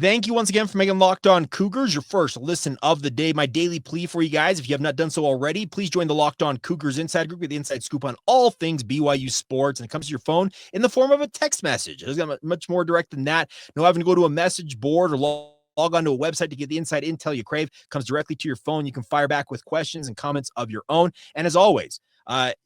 Thank you once again for making Locked On Cougars your first listen of the day. My daily plea for you guys, if you have not done so already, please join the Locked On Cougars Inside Group with the inside scoop on all things BYU sports. And it comes to your phone in the form of a text message. It's much more direct than that. No having to go to a message board or log onto a website to get the inside intel you crave. It comes directly to your phone. You can fire back with questions and comments of your own. And as always,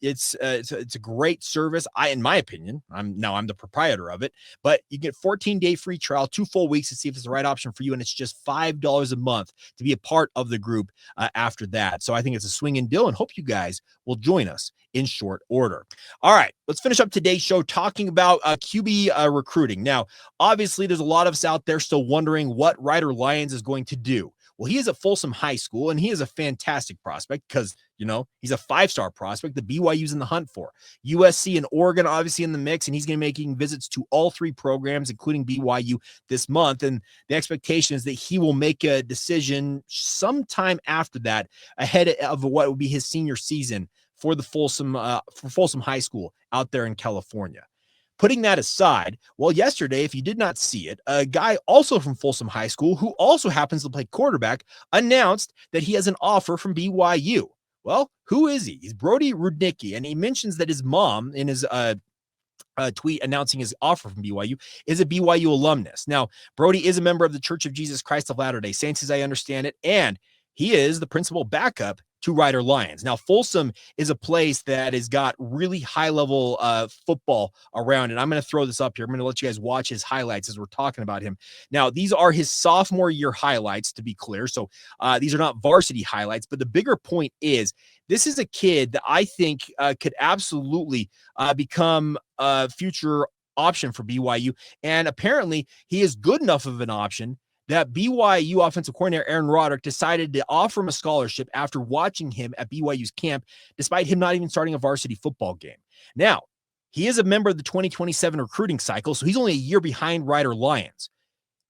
it's a great service. In my opinion, I'm the proprietor of it, but you get 14-day free trial, 2 full weeks to see if it's the right option for you. And it's just $5 a month to be a part of the group after that. So I think it's a swinging deal and hope you guys will join us in short order. All right, let's finish up today's show talking about QB recruiting. Now, obviously there's a lot of us out there still wondering what Ryder Lyons is going to do. Well, he is at Folsom High School, and he is a fantastic prospect because, he's a 5-star prospect that BYU's in the hunt for. USC and Oregon obviously in the mix, and he's going to be making visits to all 3 programs, including BYU this month. And the expectation is that he will make a decision sometime after that, ahead of what will be his senior season for the Folsom High School out there in California. Putting that aside, well, yesterday, if you did not see it, a guy also from Folsom High School who also happens to play quarterback announced that he has an offer from BYU. Well, who is he? He's Brody Rudnicki, and he mentions that his mom in his tweet announcing his offer from BYU is a BYU alumnus. Now, Brody is a member of the Church of Jesus Christ of Latter-day Saints, as I understand it, and he is the principal backup to Ryder Lyons. Now, Folsom is a place that has got really high-level football around it. I'm going to throw this up here. I'm going to let you guys watch his highlights as we're talking about him. Now, these are his sophomore year highlights, to be clear. So these are not varsity highlights, but the bigger point is this is a kid that I think could absolutely become a future option for BYU. And apparently, he is good enough of an option that BYU offensive coordinator Aaron Roderick decided to offer him a scholarship after watching him at BYU's camp, despite him not even starting a varsity football game. Now, he is a member of the 2027 recruiting cycle, so he's only a year behind Ryder Lyons.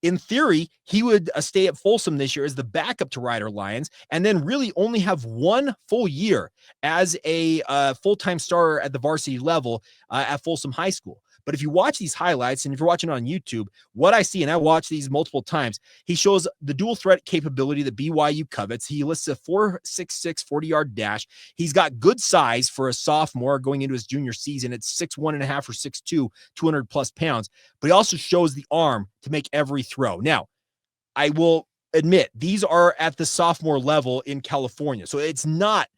In theory, he would stay at Folsom this year as the backup to Ryder Lyons and then really only have 1 full year as a full-time starter at the varsity level at Folsom High School. But if you watch these highlights, and if you're watching on YouTube, what I see, and I watch these multiple times, he shows the dual threat capability that BYU covets. He lists a 4.66 40-yard dash. He's got good size for a sophomore going into his junior season. It's 6'1.5" or 6'2", 200-plus pounds. But he also shows the arm to make every throw. Now, I will admit, these are at the sophomore level in California. So it's not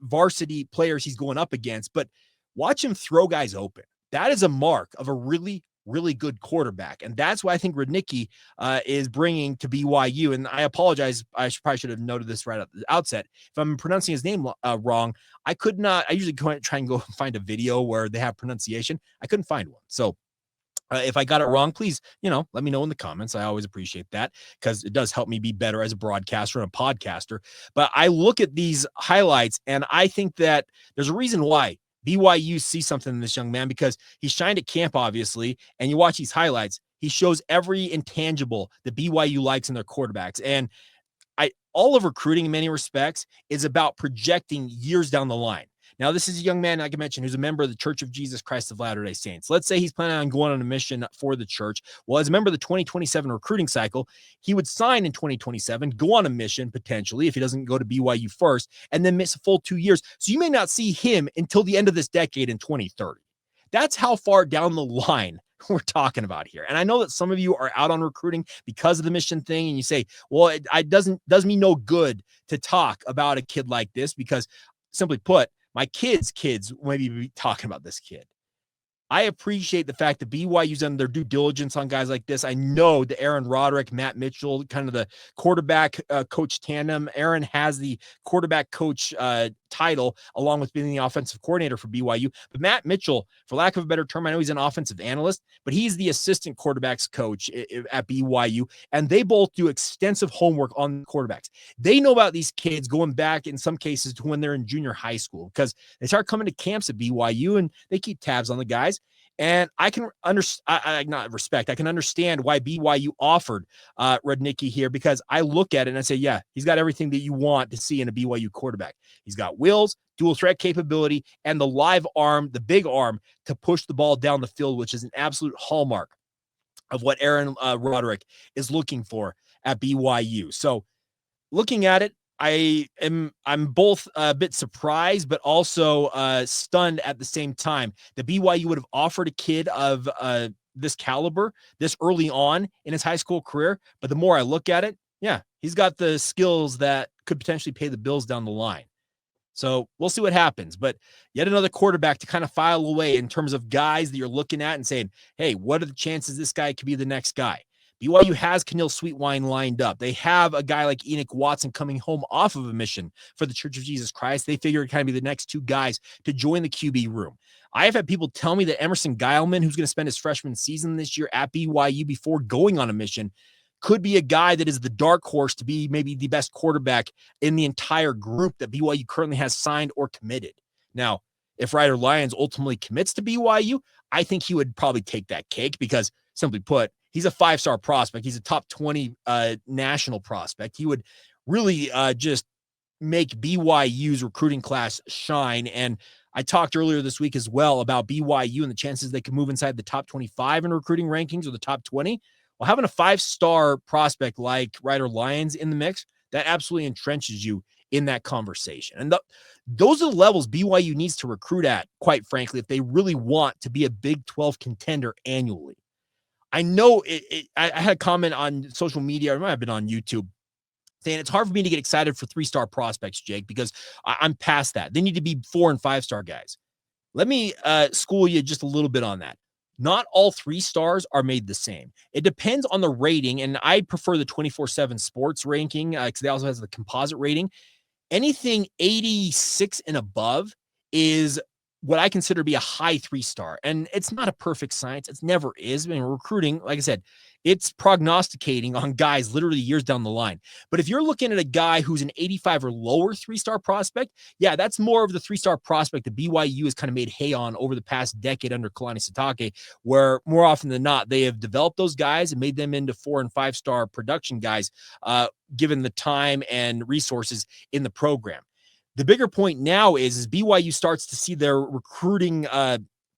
varsity players he's going up against, but watch him throw guys open. That is a mark of a really, really good quarterback. And that's why I think Rudnicki is bringing to BYU. And I apologize. I probably should have noted this right at the outset. If I'm pronouncing his name wrong, I could not. I usually try and go find a video where they have pronunciation. I couldn't find one. So if I got it wrong, please, let me know in the comments. I always appreciate that because it does help me be better as a broadcaster and a podcaster. But I look at these highlights and I think that there's a reason why BYU sees something in this young man, because he's shined at camp, obviously, and you watch these highlights, he shows every intangible that BYU likes in their quarterbacks. And all of recruiting in many respects is about projecting years down the line. Now, this is a young man, like I mentioned, who's a member of the Church of Jesus Christ of Latter-day Saints. Let's say he's planning on going on a mission for the church. Well, as a member of the 2027 recruiting cycle, he would sign in 2027, go on a mission potentially if he doesn't go to BYU first, and then miss a full 2 years. So you may not see him until the end of this decade in 2030. That's how far down the line we're talking about here. And I know that some of you are out on recruiting because of the mission thing, and you say, well, it does me no good to talk about a kid like this because, simply put, my kids maybe be talking about this kid. I appreciate the fact that BYU's done their due diligence on guys like this. I know that Aaron Roderick, Matt Mitchell, kind of the quarterback coach tandem. Aaron has the quarterback coach title along with being the offensive coordinator for BYU. But Matt Mitchell, for lack of a better term, I know he's an offensive analyst, but he's the assistant quarterbacks coach at BYU. And they both do extensive homework on quarterbacks. They know about these kids going back in some cases to when they're in junior high school because they start coming to camps at BYU and they keep tabs on the guys. And I can understand why BYU offered Rudnicki here, because I look at it and I say, yeah, he's got everything that you want to see in a BYU quarterback. He's got wheels, dual threat capability, and the live arm, the big arm to push the ball down the field, which is an absolute hallmark of what Aaron Roderick is looking for at BYU. So looking at it, I'm both a bit surprised, but also stunned at the same time that BYU would have offered a kid of this caliber this early on in his high school career. But the more I look at it, yeah, he's got the skills that could potentially pay the bills down the line. So we'll see what happens. But yet another quarterback to kind of file away in terms of guys that you're looking at and saying, hey, what are the chances this guy could be the next guy? BYU has Keneal Sweetwine lined up. They have a guy like Enoch Watson coming home off of a mission for the Church of Jesus Christ. They figure it kind of be the next two guys to join the QB room. I have had people tell me that Emerson Geilman, who's going to spend his freshman season this year at BYU before going on a mission, could be a guy that is the dark horse to be maybe the best quarterback in the entire group that BYU currently has signed or committed. Now, if Ryder Lyons ultimately commits to BYU, I think he would probably take that cake because, simply put, he's a 5-star prospect. He's a top 20 national prospect. He would really just make BYU's recruiting class shine. And I talked earlier this week as well about BYU and the chances they could move inside the top 25 in recruiting rankings or the top 20. Well, having a 5-star prospect like Ryder Lyons in the mix, that absolutely entrenches you in that conversation. And those are the levels BYU needs to recruit at, quite frankly, if they really want to be a Big 12 contender annually. I know I had a comment on social media, it might have been on YouTube, saying it's hard for me to get excited for 3-star prospects, Jake, because I'm past that. They need to be 4 and 5-star guys. Let me school you just a little bit on that. Not all 3 stars are made the same. It depends on the rating, and I prefer the 24/7 sports ranking because they also has the composite rating. Anything 86 and above is what I consider to be a high 3-star. And it's not a perfect science. It never is. I mean, recruiting, like I said, it's prognosticating on guys literally years down the line. But if you're looking at a guy who's an 85 or lower 3-star prospect, yeah, that's more of the 3-star prospect that BYU has kind of made hay on over the past decade under Kalani Sitake, where more often than not, they have developed those guys and made them into 4 and 5-star production guys, given the time and resources in the program. The bigger point now is BYU starts to see their recruiting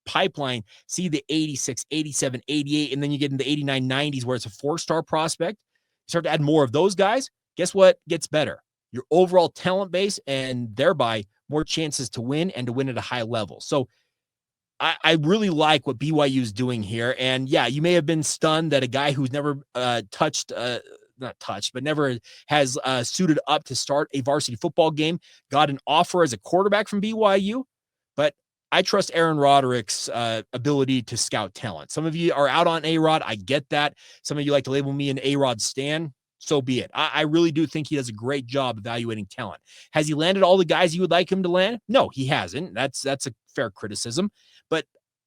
pipeline, see the 86, 87, 88, and then you get into the 89, 90s where it's a 4-star prospect. You start to add more of those guys. Guess what gets better? Your overall talent base and thereby more chances to win and to win at a high level. So I really like what BYU is doing here. And yeah, you may have been stunned that a guy who's never never has suited up to start a varsity football game got an offer as a quarterback from BYU. But I trust Aaron Roderick's ability to scout talent. Some of you are out on A-Rod. I get that. Some of you like to label me an A-Rod stan. So be it. I really do think he does a great job evaluating talent. Has he landed all the guys you would like him to land? No, he hasn't. That's a fair criticism. But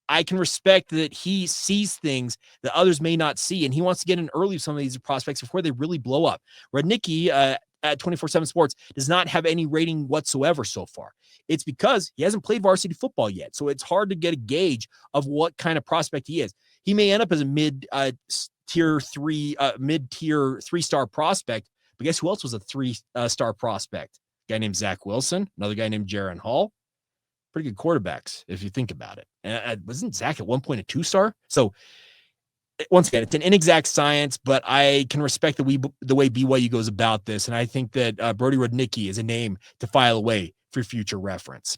I can respect that he sees things that others may not see, and he wants to get in early with some of these prospects before they really blow up. Rudnicki at 24/7 Sports does not have any rating whatsoever so far. It's because he hasn't played varsity football yet, so it's hard to get a gauge of what kind of prospect he is. He may end up as a mid-tier 3-star prospect, but guess who else was a 3-star prospect? A guy named Zach Wilson, another guy named Jaron Hall. Pretty good quarterbacks, if you think about it. And wasn't Zach at one point a 2-star? So once again, it's an inexact science, but I can respect the way BYU goes about this. And I think that Brody Rudnicki is a name to file away for future reference.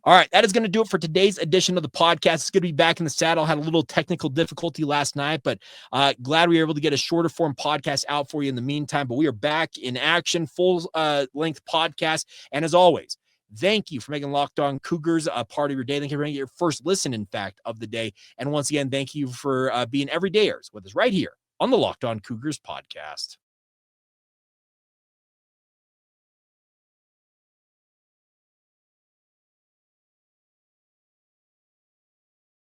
All right, that is going to do it for today's edition of the podcast. It's good to be back in the saddle. Had a little technical difficulty last night, but glad we were able to get a shorter form podcast out for you in the meantime. But we are back in action, full length podcast. And as always, thank you for making Locked On Cougars a part of your day. Thank you for making your first listen, in fact, of the day. And once again, thank you for being everydayers with us right here on the Locked On Cougars podcast.